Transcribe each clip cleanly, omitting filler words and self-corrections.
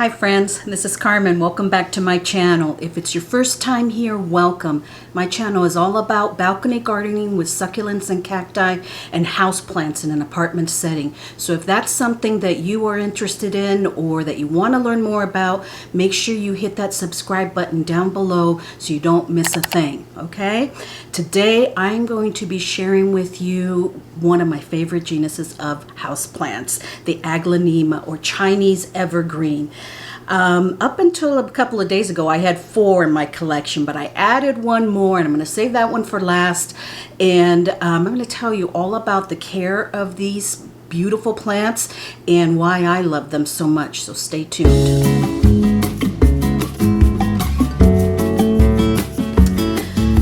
Hi friends, this is Carmen. Welcome back to my channel. If it's your first time here, welcome. My channel is all about balcony gardening with succulents and cacti and houseplants in an apartment setting. So if that's something that you are interested in or that you want to learn more about, make sure you hit that subscribe button down below so you don't miss a thing, okay? Today I'm going to be sharing with you one of my favorite genuses of houseplants, the Aglaonema or Chinese Evergreen. Up until a couple of days ago, I had 4 in my collection, but I added one more, and I'm going to save that one for last. And I'm going to tell you all about the care of these beautiful plants and why I love them so much. So stay tuned.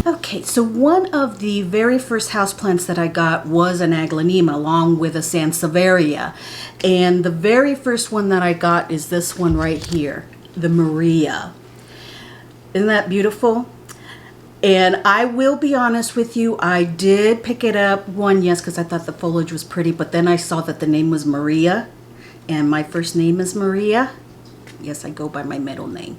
Okay, so one of the very first houseplants that I got was an Aglaonema along with a Sansevieria. And the very first one that I got is this one right here, the Maria. Isn't that beautiful? And I will be honest with you, I did pick it up, yes, because I thought the foliage was pretty, but then I saw that the name was Maria, and my first name is Maria. Yes, I go by my middle name.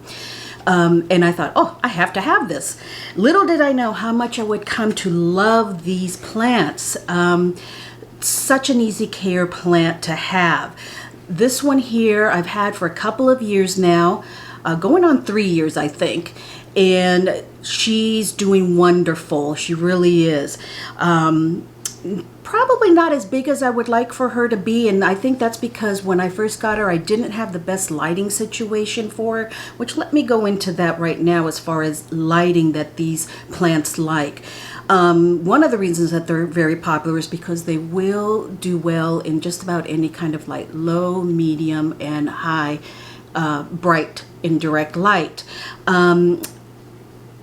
And I thought, oh, I have to have this. Little did I know how much I would come to love these plants. Such an easy care plant to have. This one here I've had for a couple of years now, going on 3 years I think, and she's doing wonderful. She really is. Probably not as big as I would like for her to be, and I think that's because when I first got her I didn't have the best lighting situation for her, which let me go into that right now as far as lighting that these plants like. One of the reasons that they're very popular is because they will do well in just about any kind of light, low, medium, and high, bright indirect light.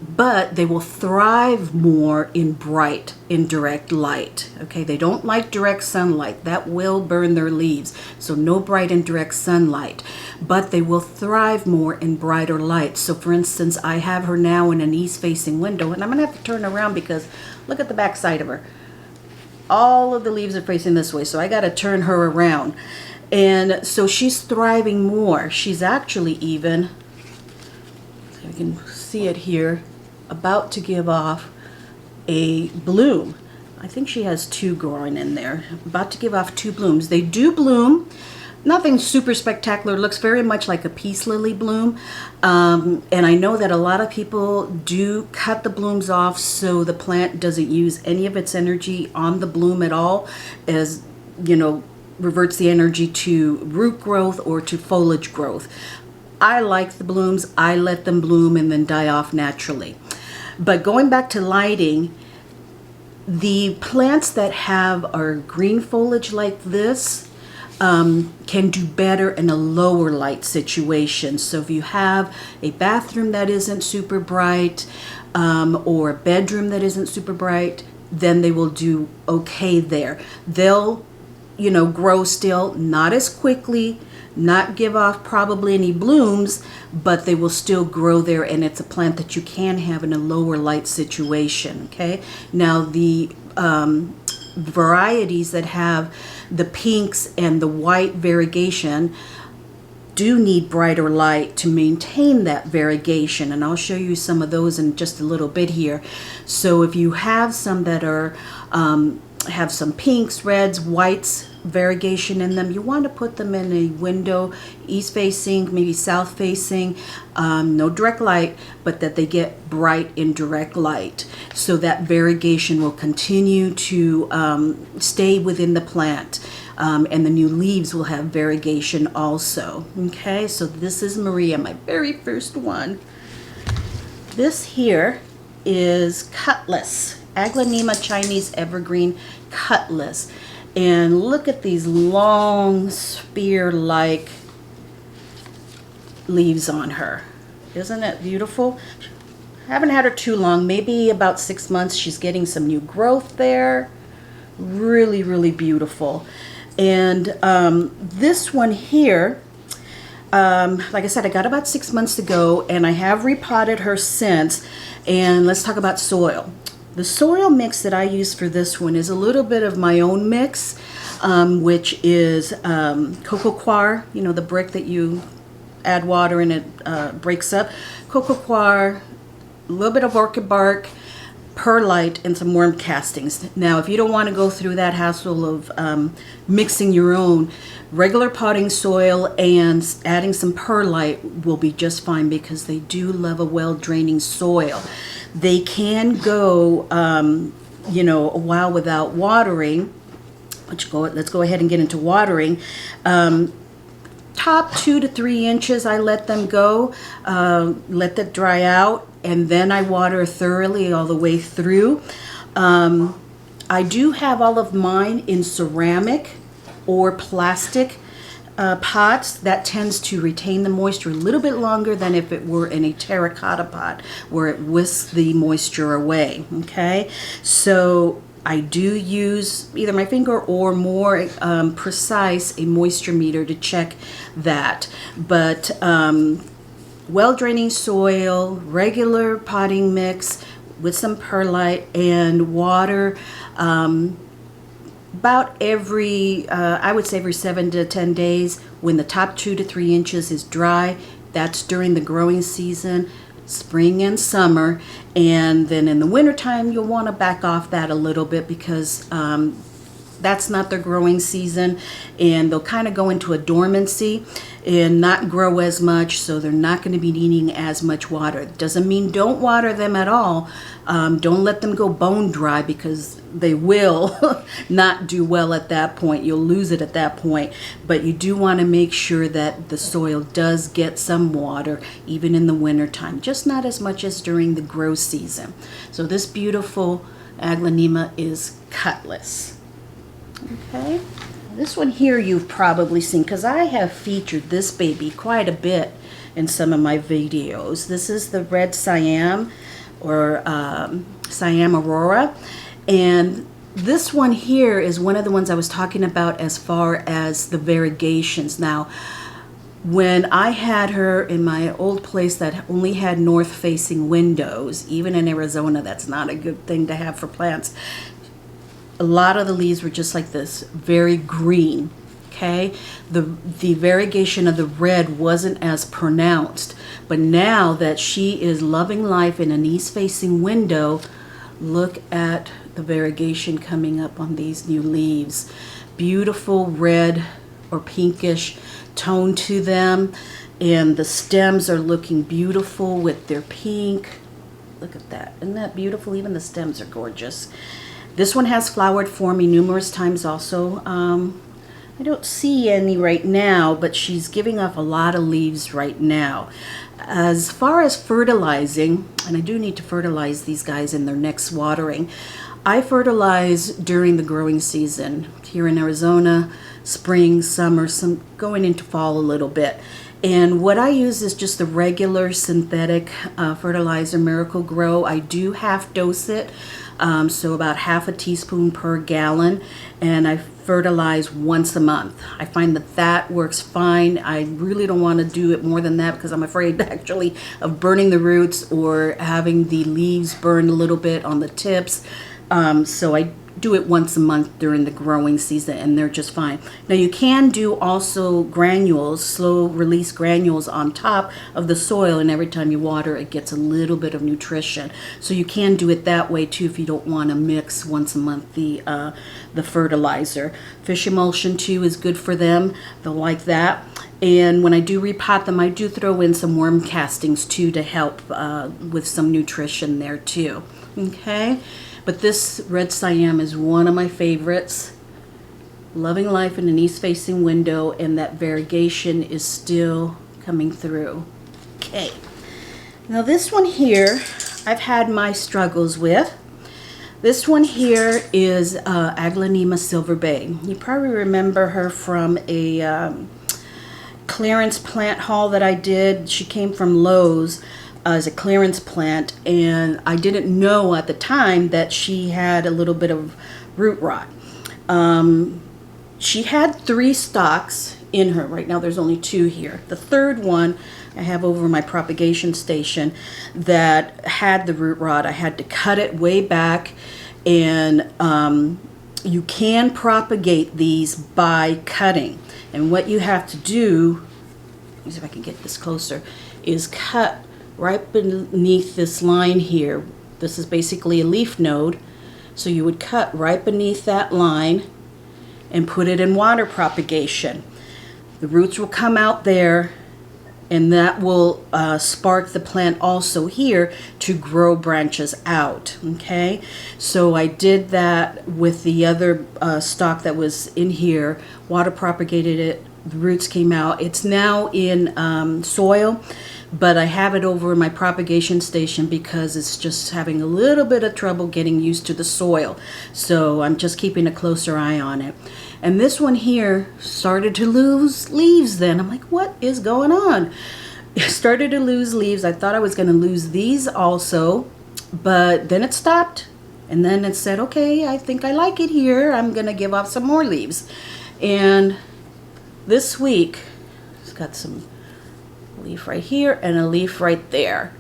But they will thrive more in bright indirect light. Okay, they don't like direct sunlight. That will burn their leaves. So no bright indirect sunlight. But they will thrive more in brighter light. So for instance, I have her now in an east-facing window, and I'm going to have to turn around because look at the back side of her. All of the leaves are facing this way, so I got to turn her around. And so she's thriving more. She's actually even, so you can see it here, about to give off a bloom. I think she has 2 growing in there. About to give off 2 blooms. They do bloom. Nothing super spectacular. It looks very much like a peace lily bloom. And I know that a lot of people do cut the blooms off so the plant doesn't use any of its energy on the bloom at all, as you know, reverts the energy to root growth or to foliage growth. I like the blooms. I let them bloom and then die off naturally. But going back to lighting, the plants that have our green foliage like this can do better in a lower light situation. So if you have a bathroom that isn't super bright or a bedroom that isn't super bright, then they will do okay there. They'll, you know, grow still, not as quickly, not give off probably any blooms, but they will still grow there, and it's a plant that you can have in a lower light situation. Okay, now the varieties that have the pinks and the white variegation do need brighter light to maintain that variegation, and I'll show you some of those in just a little bit here. So if you have some that are have some pinks, reds, whites variegation in them, you want to put them in a window, east facing, maybe south facing, no direct light, but that they get bright indirect light, so that variegation will continue to stay within the plant, and the new leaves will have variegation also. Okay, so this is Maria, my very first one. This here is Cutlass, Aglaonema Chinese Evergreen Cutlass. And look at these long spear-like leaves on her. Isn't it beautiful? I haven't had her too long, maybe about 6 months. She's getting some new growth there. Really, really beautiful. And this one here, like I said, I got about 6 months ago, and I have repotted her since. And let's talk about soil. The soil mix that I use for this one is a little bit of my own mix, which is cocoa coir, you know, the brick that you add water and it breaks up. Cocoa coir, a little bit of orchid bark, perlite, and some worm castings. Now, if you don't want to go through that hassle of mixing your own, regular potting soil and adding some perlite will be just fine, because they do love a well-draining soil. They can go, you know, a while without watering. Let's go ahead and get into watering. Top 2 to 3 inches, I let them go, let that dry out, and then I water thoroughly all the way through. I do have all of mine in ceramic or plastic pots. That tends to retain the moisture a little bit longer than if it were in a terracotta pot, where it whisks the moisture away. Okay, so I do use either my finger or more precise a moisture meter to check that. But well-draining soil, regular potting mix with some perlite and water, about every, I would say every 7 to 10 days. When the top 2 to 3 inches is dry, that's during the growing season, spring and summer. And then in the wintertime, you'll want to back off that a little bit, because that's not their growing season, and they'll kind of go into a dormancy and not grow as much, so they're not going to be needing as much water. Doesn't mean don't water them at all. Don't let them go bone dry, because they will not do well at that point. You'll lose it at that point. But you do want to make sure that the soil does get some water even in the wintertime, just not as much as during the grow season. So this beautiful Aglaonema is Cutlass. Okay, this one here you've probably seen, because I have featured this baby quite a bit in some of my videos. This is the Red Siam, or Siam Aurora, and this one here is one of the ones I was talking about as far as the variegations. Now, when I had her in my old place that only had north-facing windows, even in Arizona, that's not a good thing to have for plants. A lot of the leaves were just like this, very green. Okay, the variegation of the red wasn't as pronounced, but now that she is loving life in an east-facing window, look at the variegation coming up on these new leaves. Beautiful red or pinkish tone to them, and the stems are looking beautiful with their pink. Look at that, isn't that beautiful? Even the stems are gorgeous. This one has flowered for me numerous times also. I don't see any right now, but she's giving off a lot of leaves right now. As far as fertilizing, and I do need to fertilize these guys in their next watering, I fertilize during the growing season here in Arizona, spring, summer, some going into fall a little bit. And what I use is just the regular synthetic fertilizer, Miracle Grow. I do half dose it, so about half a teaspoon per gallon, and I fertilize once a month. I find that that works fine. I really don't want to do it more than that, because I'm afraid actually of burning the roots or having the leaves burn a little bit on the tips. So I do it once a month during the growing season, and they're just fine. Now you can do also granules, slow release granules on top of the soil, and every time you water it gets a little bit of nutrition. So you can do it that way too if you don't want to mix once a month the fertilizer. Fish emulsion too is good for them. They'll like that. And when I do repot them, I do throw in some worm castings too to help with some nutrition there too. Okay. But this Red Siam is one of my favorites. Loving life in an east-facing window, and that variegation is still coming through. Okay. Now this one here, I've had my struggles with. This one here is Aglaonema Silver Bay. You probably remember her from a clearance plant haul that I did. She came from Lowe's as a clearance plant, and I didn't know at the time that she had a little bit of root rot. She had 3 stalks in her. Right now there's only 2 here. The third one I have over my propagation station that had the root rot. I had to cut it way back, and you can propagate these by cutting. And what you have to do, me see if I can get this closer, is cut right beneath this line here. This is basically a leaf node. So you would cut right beneath that line and put it in water propagation. The roots will come out there, and that will spark the plant also here to grow branches out. Okay, so I did that with the other stock that was in here, water propagated it, the roots came out. It's now in soil, but I have it over in my propagation station because it's just having a little bit of trouble getting used to the soil. So I'm just keeping a closer eye on it. And this one here started to lose leaves then. I'm like, what is going on? It started to lose leaves. I thought I was going to lose these also, but then it stopped. And then it said, okay, I think I like it here. I'm going to give off some more leaves. And this week, it's got some leaf right here and a leaf right there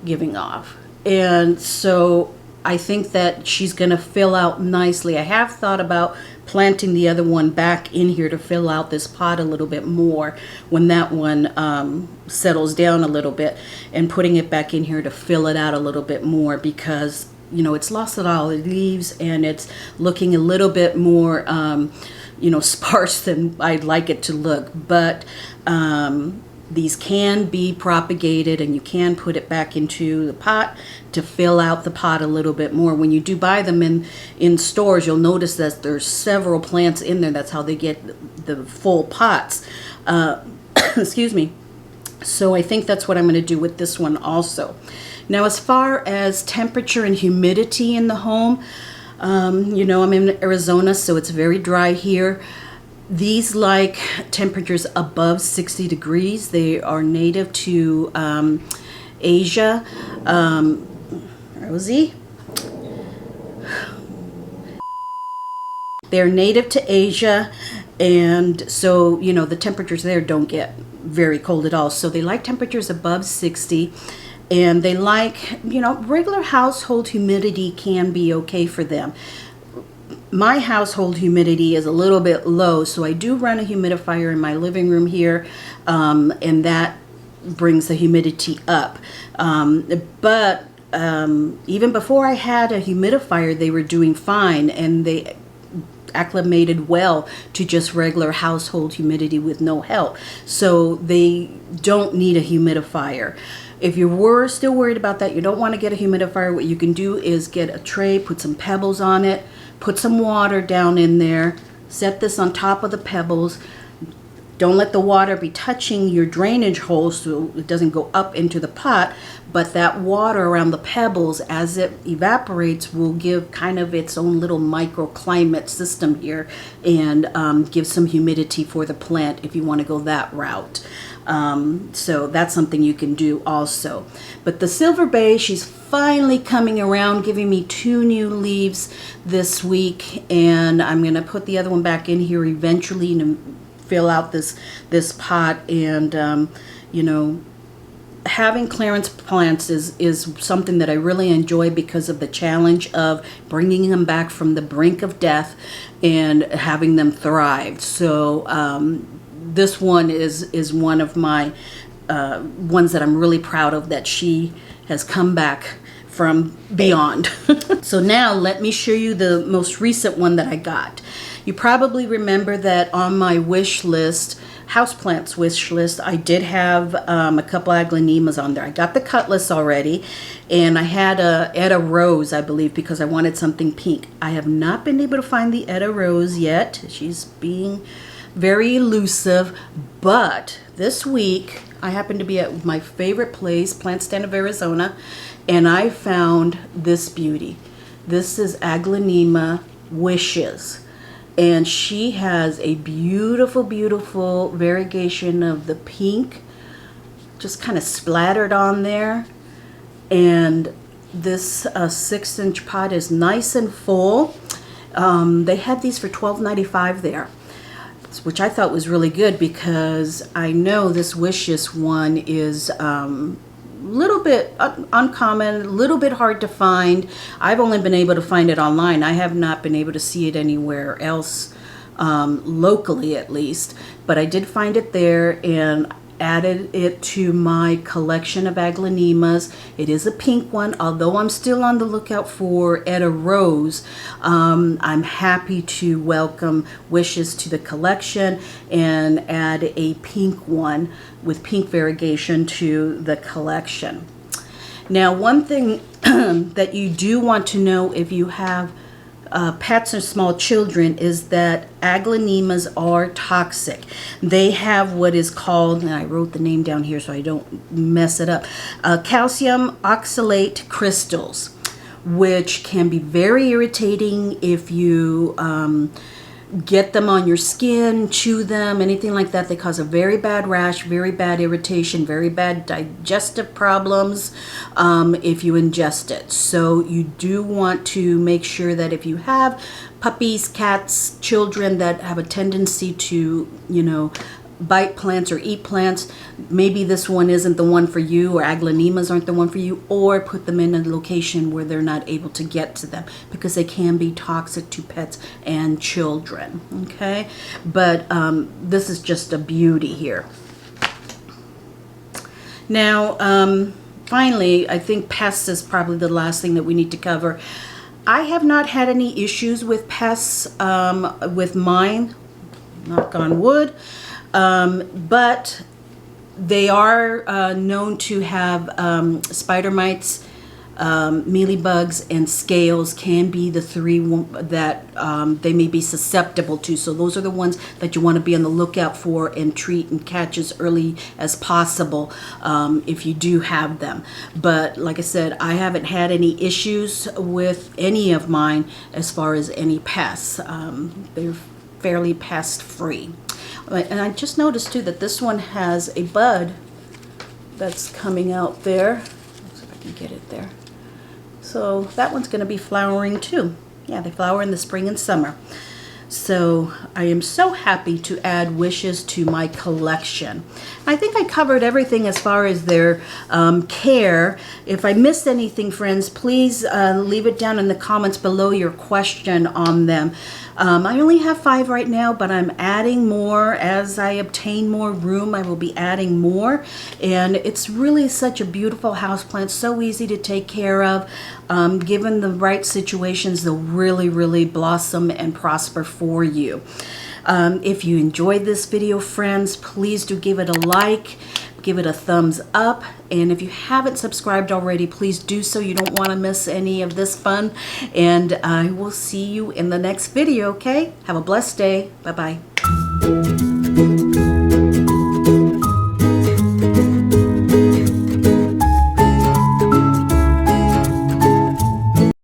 giving off. And so I think that she's going to fill out nicely. I have thought about planting the other one back in here to fill out this pot a little bit more when that one settles down a little bit, and putting it back in here to fill it out a little bit more, because you know it's lost all the leaves and it's looking a little bit more you know, sparse than I'd like it to look. But these can be propagated, and you can put it back into the pot to fill out the pot a little bit more. When you do buy them in stores, you'll notice that there's several plants in there. That's how they get the full pots. Excuse me. So I think that's what I'm going to do with this one also. Now, as far as temperature and humidity in the home, you know, I'm in Arizona, so it's very dry here. These like temperatures above 60 degrees. They are native to Asia. Rosie? They're native to Asia, and so, you know, the temperatures there don't get very cold at all. So they like temperatures above 60. And they like, you know, regular household humidity can be okay for them. My household humidity is a little bit low, so I do run a humidifier in my living room here, and that brings the humidity up. But even before I had a humidifier, they were doing fine, and they acclimated well to just regular household humidity with no help. So they don't need a humidifier. If you were still worried about that, you don't want to get a humidifier, what you can do is get a tray, put some pebbles on it, put some water down in there, set this on top of the pebbles. Don't let the water be touching your drainage hole so it doesn't go up into the pot, but that water around the pebbles, as it evaporates, will give kind of its own little microclimate system here, and give some humidity for the plant if you want to go that route. So that's something you can do also. But the Silver Bay, she's finally coming around, giving me 2 new leaves this week, and I'm going to put the other one back in here eventually to fill out this pot. And you know, having clearance plants is something that I really enjoy because of the challenge of bringing them back from the brink of death and having them thrive. So this one is one of my ones that I'm really proud of, that she has come back from beyond. So now let me show you the most recent one that I got. You probably remember that on my wish list, houseplants wish list, I did have a couple Aglaonemas on there. I got the Cutlass already, and I had a Etta Rose, I believe, because I wanted something pink. I have not been able to find the Etta Rose yet. She's being very elusive, but this week I happened to be at my favorite place, Plant Stand of Arizona, and I found this beauty. This is Aglaonema Wishes, and she has a beautiful, beautiful variegation of the pink just kind of splattered on there. And this 6-inch pot is nice and full. They had these for $12.95 there, which I thought was really good, because I know this Wishes one is little bit uncommon, a little bit hard to find. I've only been able to find it online. I have not been able to see it anywhere else, locally at least, but I did find it there, and added it to my collection of Aglaonemas. It is a pink one, although I'm still on the lookout for Etta Rose. I'm happy to welcome Wishes to the collection and add a pink one with pink variegation to the collection. Now, one thing that you do want to know if you have pets or small children is that Aglaonemas are toxic. They have what is called, and I wrote the name down here so I don't mess it up, calcium oxalate crystals, which can be very irritating if you get them on your skin, chew them, anything like that. They cause a very bad rash, very bad irritation, very bad digestive problems if you ingest it. So you do want to make sure that if you have puppies, cats, children that have a tendency to, you know, bite plants or eat plants, maybe this one isn't the one for you, or Aglaonemas aren't the one for you, or put them in a location where they're not able to get to them, because they can be toxic to pets and children. Okay, but this is just a beauty here. Now, finally, I think pests is probably the last thing that we need to cover. I have not had any issues with pests with mine, knock on wood. But they are known to have spider mites, mealybugs, and scales can be the three that they may be susceptible to. So those are the ones that you want to be on the lookout for and treat and catch as early as possible if you do have them. But like I said, I haven't had any issues with any of mine as far as any pests. They're fairly pest free. And I just noticed too that this one has a bud that's coming out there. Let's see if I can get it there. So that one's going to be flowering too. Yeah, they flower in the spring and summer. So I am so happy to add Wishes to my collection. I think I covered everything as far as their care. If I missed anything, friends, please leave it down in the comments below your question on them. I only have 5 right now, but I'm adding more. As I obtain more room, I will be adding more. And it's really such a beautiful houseplant, so easy to take care of. Given the right situations, they'll really, really blossom and prosper for you. If you enjoyed this video, friends, please do give it a like. Give it a thumbs up, and if you haven't subscribed already, please do so. You don't want to miss any of this fun, and I will see you in the next video. Okay, have a blessed day. Bye bye.